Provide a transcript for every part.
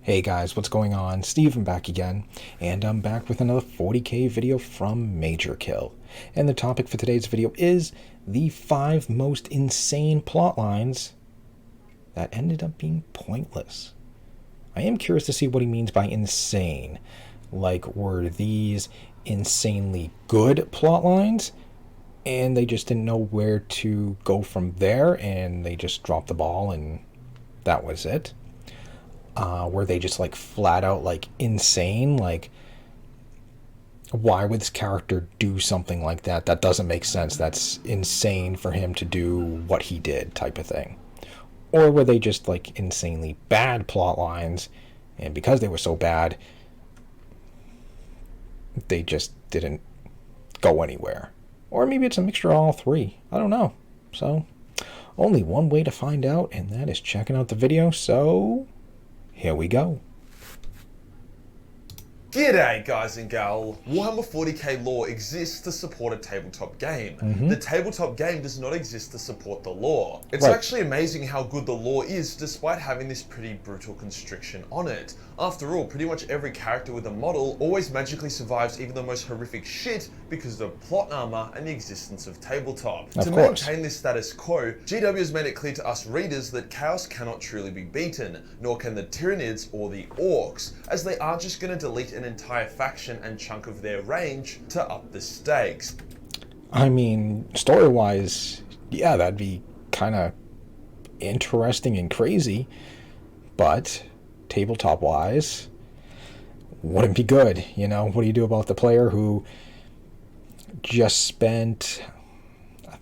Hey guys, what's going on? Steven back again, and I'm back with another 40k video from Major Kill. And the topic for today's video is the 5 most insane plot lines that ended up being pointless. I am curious to see what he means by insane. Like, were these insanely good plot lines, and they just didn't know where to go from there, and they just dropped the ball, and that was it? Were they just like flat out like insane? Like, why would this character do something like that? That doesn't make sense. That's insane for him to do what he did, type of thing. Or were they just like insanely bad plot lines, and because they were so bad, they just didn't go anywhere? Or maybe it's a mixture of all three. I don't know. So, only one way to find out, and that is checking out the video. So, here we go. G'day guys and gal, Warhammer 40k lore exists to support a tabletop game. The tabletop game does not exist to support the lore. It's actually amazing how good the lore is despite having this pretty brutal constriction on it. After all, pretty much every character with a model always magically survives even the most horrific shit because of plot armor and the existence of tabletop. To maintain this status quo, GW has made it clear to us readers that chaos cannot truly be beaten, nor can the Tyranids or the Orcs, as they aren't just going to delete an entire faction and chunk of their range to up the stakes. I mean, story-wise, yeah, that'd be kind of interesting and crazy, but tabletop-wise, wouldn't be good. You know, what do you do about the player who just spent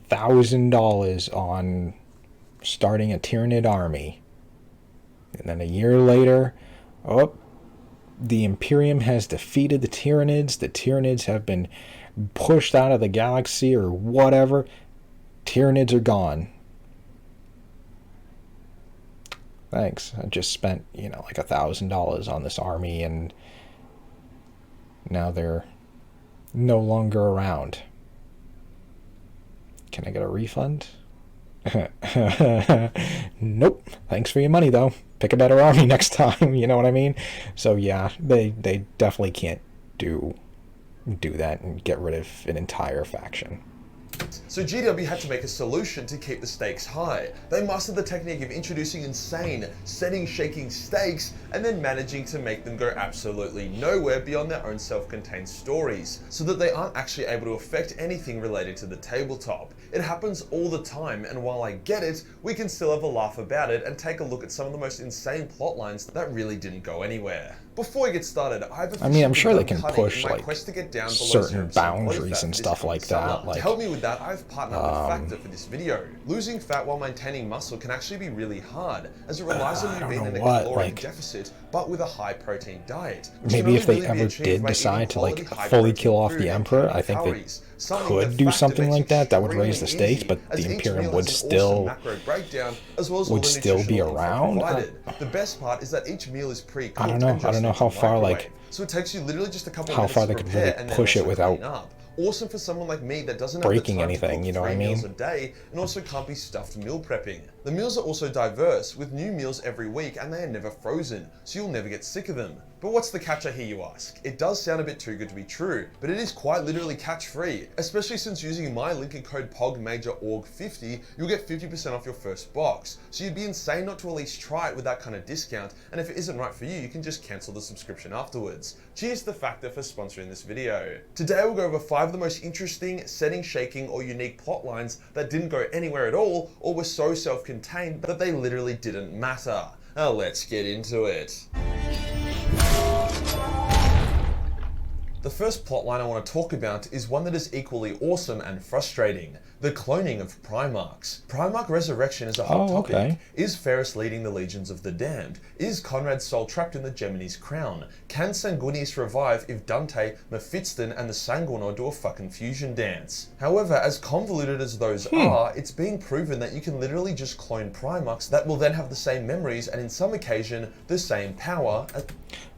$1,000 on starting a Tyranid army, and then a year later, the Imperium has defeated the Tyranids. The Tyranids have been pushed out of the galaxy or whatever. Tyranids are gone. Thanks. I just spent, like $1,000 on this army, and now they're no longer around. Can I get a refund? Nope. Thanks for your money, though. Pick a better army next time, you know what I mean? So yeah, they definitely can't do that and get rid of an entire faction. So GW had to make a solution to keep the stakes high. They mastered the technique of introducing insane, setting-shaking stakes, and then managing to make them go absolutely nowhere beyond their own self-contained stories, so that they aren't actually able to affect anything related to the tabletop. It happens all the time, and while I get it, we can still have a laugh about it and take a look at some of the most insane plot lines that really didn't go anywhere. Before we get started, I'm sure they can push like to get down certain boundaries and stuff like that. To help me with that, I've partnered with Factor for this video. Losing fat while maintaining muscle can actually be really hard, as it relies on you being in a caloric deficit, but with a high protein diet. Maybe if they ever did decide to like fully kill off the Emperor, I think they could do something like that. That would raise the stakes, but the Imperium would still be around. The best part is that each meal is pre-cooked. I don't know how far so it takes you literally just a couple how minutes far to they could prepare really and then push it also without clean up. Awesome for someone like me that doesn't breaking have the time anything, to you know what I 3 mean? meals a day and also can't be stuffed meal prepping. The meals are also diverse, with new meals every week, and they are never frozen, so you'll never get sick of them. But what's the catch, I hear you ask? It does sound a bit too good to be true, but it is quite literally catch-free, especially since using my link and code POGMAJORG50, you'll get 50% off your first box. So you'd be insane not to at least try it with that kind of discount, and if it isn't right for you, you can just cancel the subscription afterwards. Cheers to Factor for sponsoring this video. Today we'll go over 5 of the most interesting, setting-shaking, or unique plot lines that didn't go anywhere at all, or were so self-contained that they literally didn't matter. Now let's get into it. The first plotline I want to talk about is one that is equally awesome and frustrating: the cloning of Primarchs. Primarch resurrection is a hot topic. Is Ferris leading the legions of the damned? Is Conrad's soul trapped in the Gemini's crown? Can Sanguinius revive if Dante, Mephiston, and the Sanguinor do a fucking fusion dance? However, as convoluted as those are, it's being proven that you can literally just clone Primarchs that will then have the same memories and in some occasion the same power.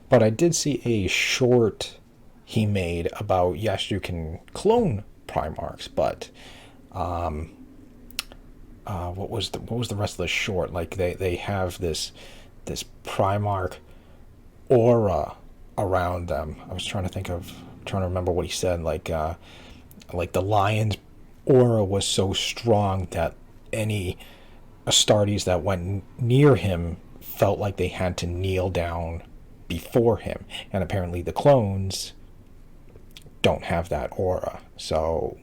But I did see a short he made about, yes, you can clone Primarchs, but what was the rest of the short? Like they have this Primarch aura around them. I was trying to remember what he said. Like the lion's aura was so strong that any Astartes that went near him felt like they had to kneel down before him. And apparently the clones don't have that aura. So,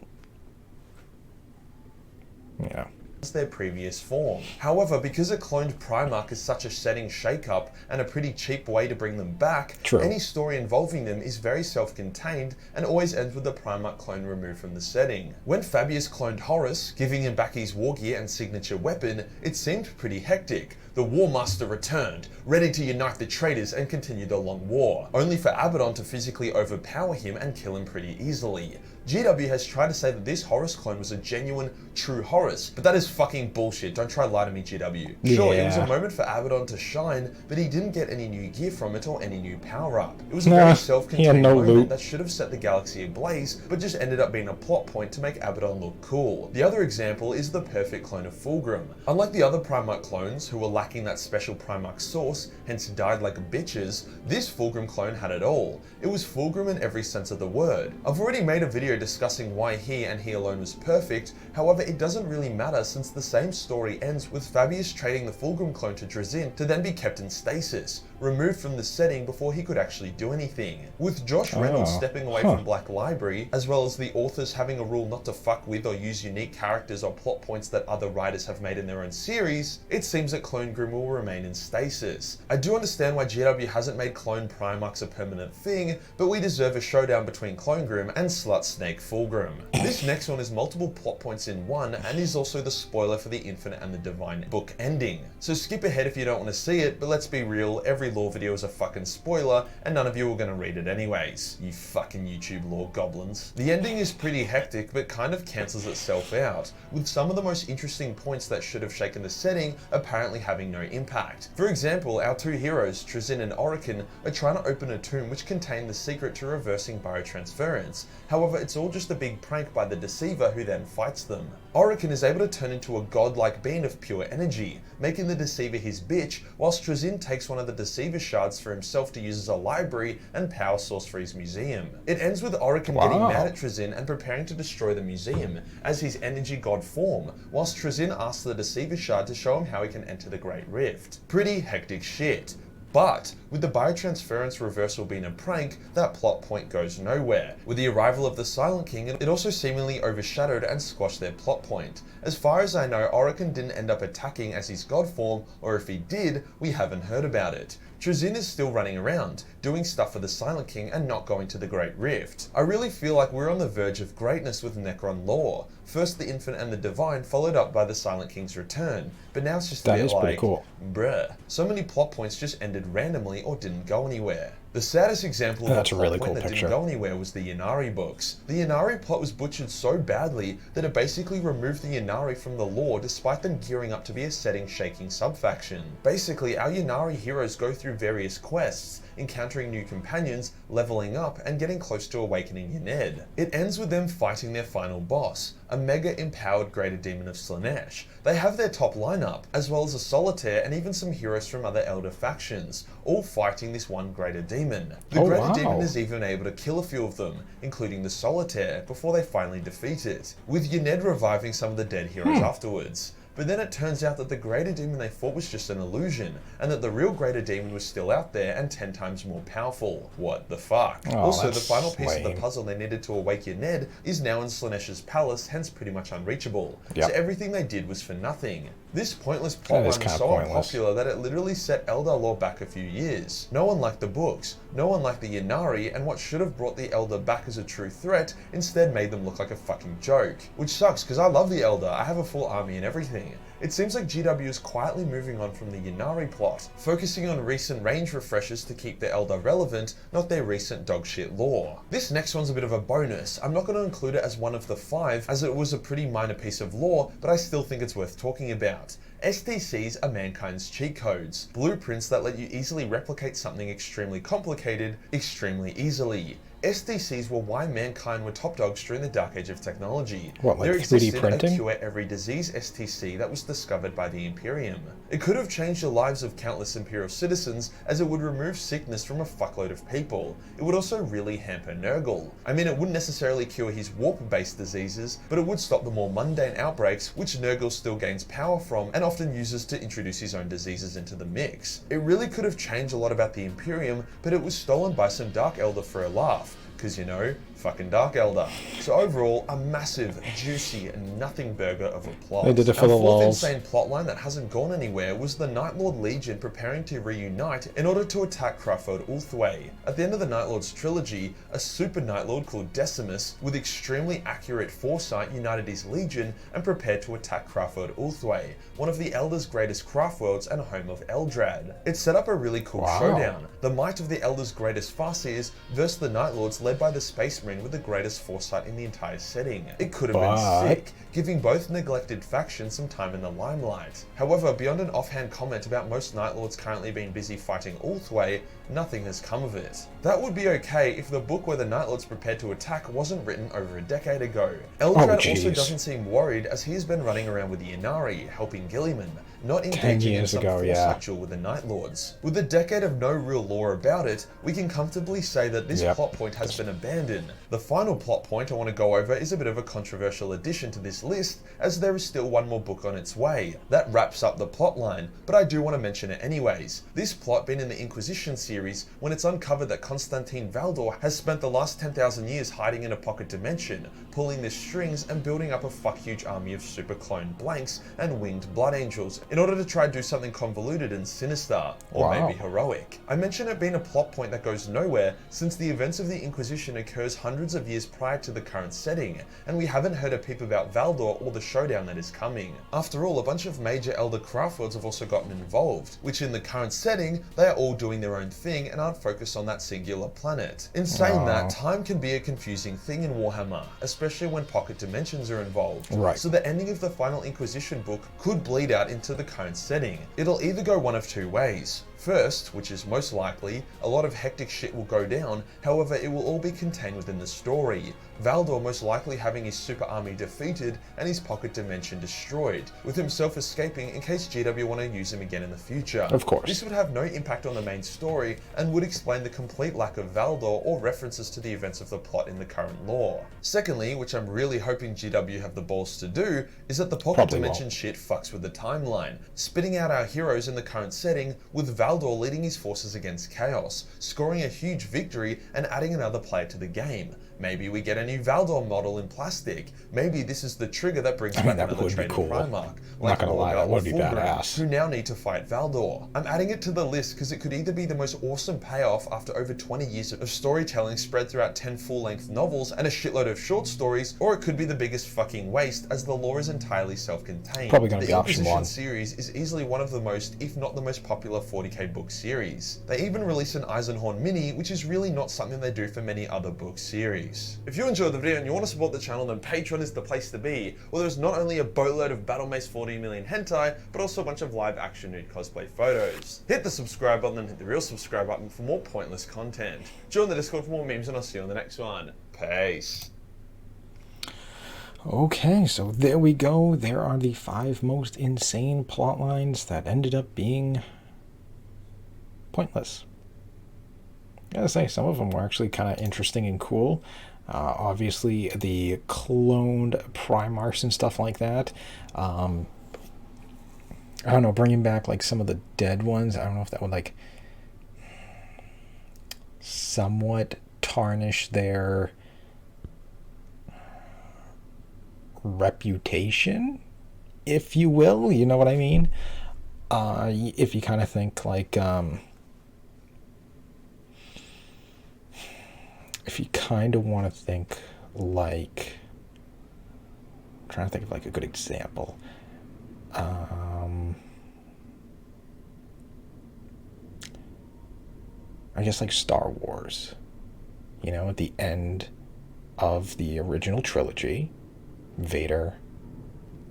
yeah. Their previous form. However, because a cloned Primarch is such a setting shakeup and a pretty cheap way to bring them back, True. Any story involving them is very self-contained and always ends with the Primarch clone removed from the setting. When Fabius cloned Horus, giving him back his war gear and signature weapon, it seemed pretty hectic. The War Master returned, ready to unite the traitors and continue the long war, only for Abaddon to physically overpower him and kill him pretty easily. GW has tried to say that this Horus clone was a genuine, true Horus, but that is fucking bullshit. Don't try to lie to me, GW. Sure, it was a moment for Abaddon to shine, but he didn't get any new gear from it or any new power-up. It was a very self-contained moment that should have set the galaxy ablaze, but just ended up being a plot point to make Abaddon look cool. The other example is the perfect clone of Fulgrim. Unlike the other Primarch clones, who were lacking that special Primarch sauce, hence died like bitches, this Fulgrim clone had it all. It was Fulgrim in every sense of the word. I've already made a video discussing why he and he alone was perfect, however it doesn't really matter since the same story ends with Fabius trading the Fulgrim clone to Drazyn to then be kept in stasis, removed from the setting before he could actually do anything. With Josh Reynolds stepping away from Black Library, as well as the authors having a rule not to fuck with or use unique characters or plot points that other writers have made in their own series, it seems that Clone Grim will remain in stasis. I do understand why GW hasn't made Clone Primarchs a permanent thing, but we deserve a showdown between Clone Grim and Slut Snake Fulgrim. This next one is multiple plot points in one and is also the spoiler for the Infinite and the Divine book ending. So skip ahead if you don't want to see it, but let's be real, every lore video is a fucking spoiler and none of you are going to read it anyways. You fucking YouTube lore goblins. The ending is pretty hectic but kind of cancels itself out, with some of the most interesting points that should have shaken the setting apparently having no impact. For example, our two heroes, Trazyn and Orican, are trying to open a tomb which contained the secret to reversing biotransference. However, it's all just a big prank by the Deceiver who then fights them. Orican is able to turn into a godlike being of pure energy, making the Deceiver his bitch, whilst Trazyn takes one of the Deceiver shards for himself to use as a library and power source for his museum. It ends with Orican getting mad at Trazyn and preparing to destroy the museum as his energy god form, whilst Trazyn asks the Deceiver shard to show him how he can enter the Great Rift. Pretty hectic shit. But with the biotransference reversal being a prank, that plot point goes nowhere. With the arrival of the Silent King, it also seemingly overshadowed and squashed their plot point. As far as I know, Orican didn't end up attacking as his god form, or if he did, we haven't heard about it. Trazyn is still running around, doing stuff for the Silent King and not going to the Great Rift. I really feel like we're on the verge of greatness with Necron lore. First the Infinite and the Divine, followed up by the Silent King's return. But now it's just a bit like, bruh. So many plot points just ended randomly or didn't go anywhere. The saddest example of a plot point that didn't go anywhere was the Ynnari books. The Ynnari plot was butchered so badly that it basically removed the Ynnari from the lore despite them gearing up to be a setting-shaking subfaction. Basically, our Ynnari heroes go through various quests, encountering new companions, leveling up, and getting close to awakening Yned. It ends with them fighting their final boss, a mega-empowered Greater Demon of Slaanesh. They have their top lineup, as well as a Solitaire and even some heroes from other Elder factions, all fighting this one Greater Demon. The Greater Demon is even able to kill a few of them, including the Solitaire, before they finally defeat it, with Yned reviving some of the dead heroes afterwards. But then it turns out that the Greater Demon they fought was just an illusion, and that the real Greater Demon was still out there and 10 times more powerful. What the fuck? Also, the final piece of the puzzle they needed to awake Yned is now in Slaanesh's palace, hence pretty much unreachable. So everything they did was for nothing. This pointless plotline was so unpopular that it literally set Eldar lore back a few years. No one liked the books, no one liked the Ynnari, and what should have brought the Eldar back as a true threat instead made them look like a fucking joke. Which sucks, because I love the Eldar, I have a full army and everything. It seems like GW is quietly moving on from the Ynnari plot, focusing on recent range refreshers to keep the Eldar relevant, not their recent dogshit lore. This next one's a bit of a bonus. I'm not going to include it as one of the 5, as it was a pretty minor piece of lore, but I still think it's worth talking about. STCs are mankind's cheat codes, blueprints that let you easily replicate something extremely complicated, extremely easily. SDCs were why mankind were top dogs during the dark age of technology. What, like there 3D existed printing? a cure every disease STC that was discovered by the Imperium. It could have changed the lives of countless Imperial citizens, as it would remove sickness from a fuckload of people. It would also really hamper Nurgle. I mean, it wouldn't necessarily cure his warp-based diseases, but it would stop the more mundane outbreaks which Nurgle still gains power from and often uses to introduce his own diseases into the mix. It really could have changed a lot about the Imperium, but it was stolen by some Dark Elder for a laugh. Because, you know, fucking Dark Elder. So overall, a massive, juicy, nothing burger of a plot. They did it for the fourth lulz. insane plotline that hasn't gone anywhere was the Night Lord Legion preparing to reunite in order to attack Crawford Ulthwé. At the end of the Night Lord's trilogy, a super Night Lord called Decimus, with extremely accurate foresight, united his legion and prepared to attack Crawford Ulthwé, one of the Elder's greatest craft worlds and home of Eldrad. It set up a really cool showdown. The might of the Elder's greatest farseers versus the Night Lords led by the Space Marine with the greatest foresight in the entire setting. It could have been sick, giving both neglected factions some time in the limelight. However, beyond an offhand comment about most Night Lords currently being busy fighting Ulthwé, nothing has come of it. That would be okay if the book where the Night Lords prepared to attack wasn't written over a decade ago. Eldrad also doesn't seem worried, as he has been running around with the Inari, helping Gilliman, not engaging in some foresight duel with the Night Lords. With a decade of no real lore about it, we can comfortably say that this plot point has been abandoned. The final plot point I want to go over is a bit of a controversial addition to this list, as there is still one more book on its way. That wraps up the plot line, but I do want to mention it anyways. This plot being in the Inquisition series, when it's uncovered that Constantine Valdor has spent the last 10,000 years hiding in a pocket dimension, pulling the strings and building up a fuck huge army of super clone blanks and winged blood angels in order to try and do something convoluted and sinister, or maybe heroic. I mention it being a plot point that goes nowhere, since the events of the Inquisition occurs hundreds of years prior to the current setting, and we haven't heard a peep about Valdor or the showdown that is coming. After all, a bunch of major Elder Craftworlds have also gotten involved, which in the current setting, they are all doing their own thing and aren't focused on that singular planet. In saying that, time can be a confusing thing in Warhammer, especially when pocket dimensions are involved. So the ending of the final Inquisition book could bleed out into the current setting. It'll either go one of two ways. First, which is most likely, a lot of hectic shit will go down, however it will all be contained within the story. Valdor most likely having his super army defeated and his pocket dimension destroyed, with himself escaping in case GW want to use him again in the future. Of course. This would have no impact on the main story and would explain the complete lack of Valdor or references to the events of the plot in the current lore. Secondly, which I'm really hoping GW have the balls to do, is that the pocket dimension shit fucks with the timeline, spitting out our heroes in the current setting with Valdor leading his forces against Chaos, scoring a huge victory and adding another player to the game. Maybe we get a new Valdor model in plastic. Maybe this is the trigger that brings back another trade Primarch, like not gonna lie, that would be badass. who now need to fight Valdor. I'm adding it to the list because it could either be the most awesome payoff after over 20 years of storytelling spread throughout 10 full-length novels and a shitload of short stories, or it could be the biggest fucking waste as the lore is entirely self-contained. Probably gonna be option Inquisition one. series is easily one of the most, if not the most popular 40k book series. They even released an Eisenhorn mini, which is really not something they do for many other book series. If you enjoyed the video and you want to support the channel, then Patreon is the place to be, where there's not only a boatload of Battle Mace 40 million hentai, but also a bunch of live action nude cosplay photos. Hit the subscribe button and hit the real subscribe button for more pointless content. Join the Discord for more memes and I'll see you on the next one. Peace. Okay, so there we go. There are the 5 most insane plot lines that ended up being pointless. I gotta say, some of them were actually kind of interesting and cool. Obviously, the cloned Primarchs and stuff like that. I don't know, bringing back like some of the dead ones. I don't know if that would like somewhat tarnish their reputation, if you will. You know what I mean? If you kind of think like... if you kind of want to think like, I'm trying to think of like a good example. I guess like Star Wars, you know, at the end of the original trilogy, Vader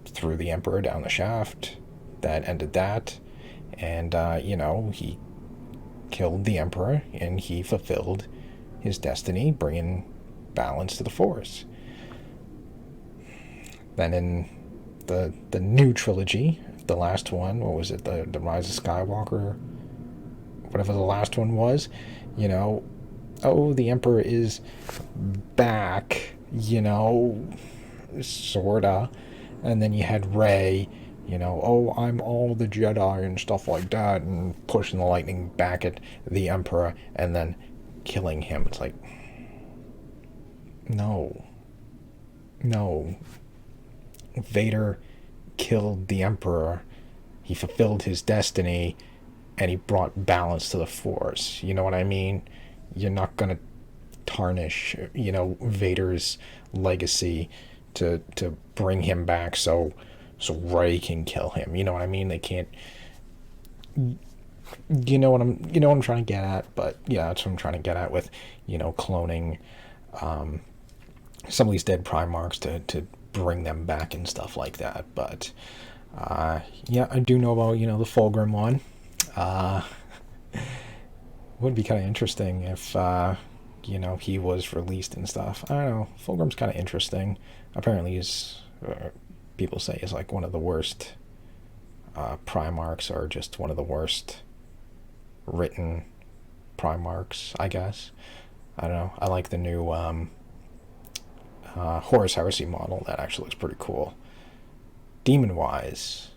threw the Emperor down the shaft. That ended that. And, you know, he killed the Emperor and he fulfilled his destiny, bringing balance to the Force. Then in the new trilogy, the last one, what was it, the Rise of Skywalker, whatever the last one was, you know, oh, the Emperor is back, you know, sorta. And then you had Rey, you know, oh, I'm all the Jedi and stuff like that, and pushing the lightning back at the Emperor and then killing him. It's like, no. Vader killed the Emperor. He fulfilled his destiny, and he brought balance to the Force. You know what I mean? You're not gonna tarnish, you know, Vader's legacy to bring him back so Rey can kill him. You know what I mean? They can't. You know what I'm trying to get at. But yeah, that's what I'm trying to get at with, you know, cloning some of these dead Primarchs to bring them back and stuff like that. But yeah, I do know about, you know, the Fulgrim one. Would be kind of interesting if you know, he was released and stuff. I don't know. Fulgrim's kind of interesting. Apparently, he's people say is like one of the worst Primarchs, or just one of the worst written Primarchs, I guess. I don't know. I like the new Horus Heresy model. That actually looks pretty cool. Demon-wise,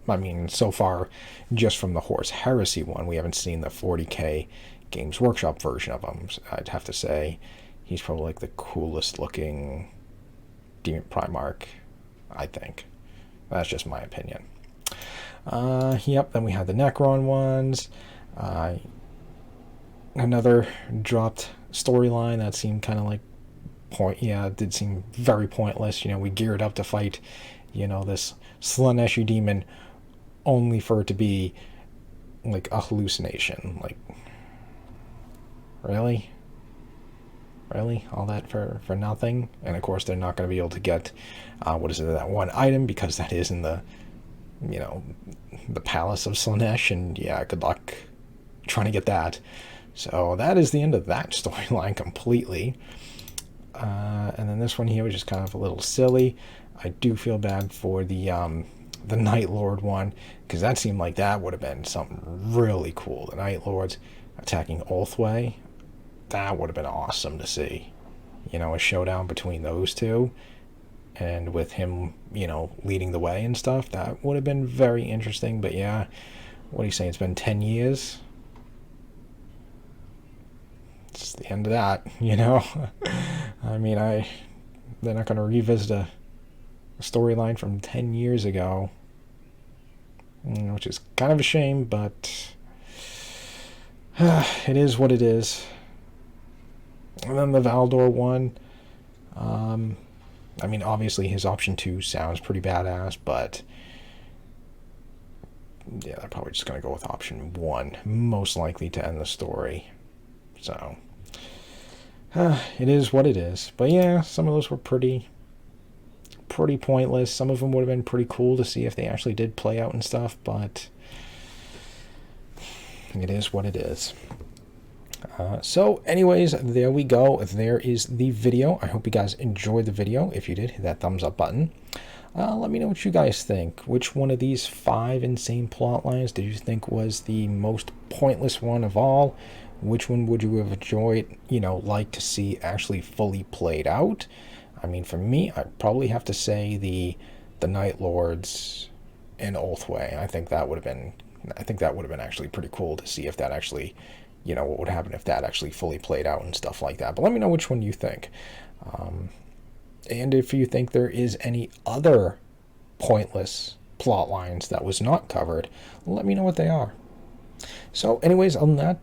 I mean, so far, just from the Horus Heresy one, we haven't seen the 40k Games Workshop version of him. I'd have to say he's probably like the coolest looking Demon Primarch, I think. That's just my opinion. Yep, then we had the Necron ones. Another dropped storyline that seemed kind of like it did seem very pointless. You know, we geared up to fight, you know, this Slaneshi demon, only for it to be like a hallucination. Like, really all that for nothing? And of course they're not going to be able to get that one item, because that is in the, you know, the palace of Slanesh, and yeah, good luck trying to get that. So that is the end of that storyline completely. And then this one here was just kind of a little silly. I do feel bad for the Night Lord one, because that seemed like that would have been something really cool. The Night Lords attacking Ulthwé, that would have been awesome to see. You know, a showdown between those two, and with him, you know, leading the way and stuff. That would have been very interesting. But yeah, what do you say? It's been 10 years. It's the end of that, you know. I mean, they're not going to revisit a storyline from 10 years ago, which is kind of a shame, but it is what it is. And then the Valdor one, I mean, obviously his option 2 sounds pretty badass, but yeah, they're probably just going to go with option 1, most likely to end the story. So it is what it is. But yeah, some of those were pretty pointless. Some of them would have been pretty cool to see if they actually did play out and stuff, but it is what it is. So anyways, there we go. There is the video. I hope you guys enjoyed the video. If you did, hit that thumbs up button. Let me know what you guys think. Which one of these 5 insane plot lines did you think was the most pointless one of all? Which one would you have enjoyed, you know, like to see actually fully played out? I mean, for me, I'd probably have to say the Night Lords and Ulthwé. I think that would have been actually pretty cool to see if that actually, you know, what would happen if that actually fully played out and stuff like that. But let me know which one you think. And if you think there is any other pointless plot lines that was not covered, let me know what they are. So anyways, on that,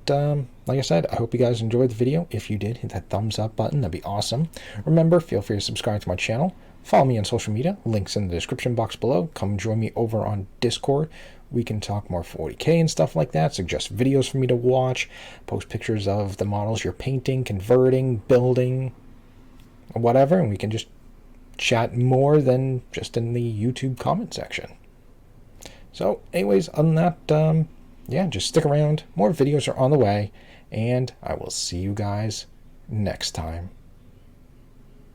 like I said, I hope you guys enjoyed the video. If you did, hit that thumbs up button. That'd be awesome. Remember, feel free to subscribe to my channel. Follow me on social media. Links in the description box below. Come join me over on Discord. We can talk more 40k and stuff like that. Suggest videos for me to watch. Post pictures of the models you're painting, converting, building, whatever. And we can just chat more than just in the YouTube comment section. So anyways, on that, yeah, just stick around. More videos are on the way, and I will see you guys next time.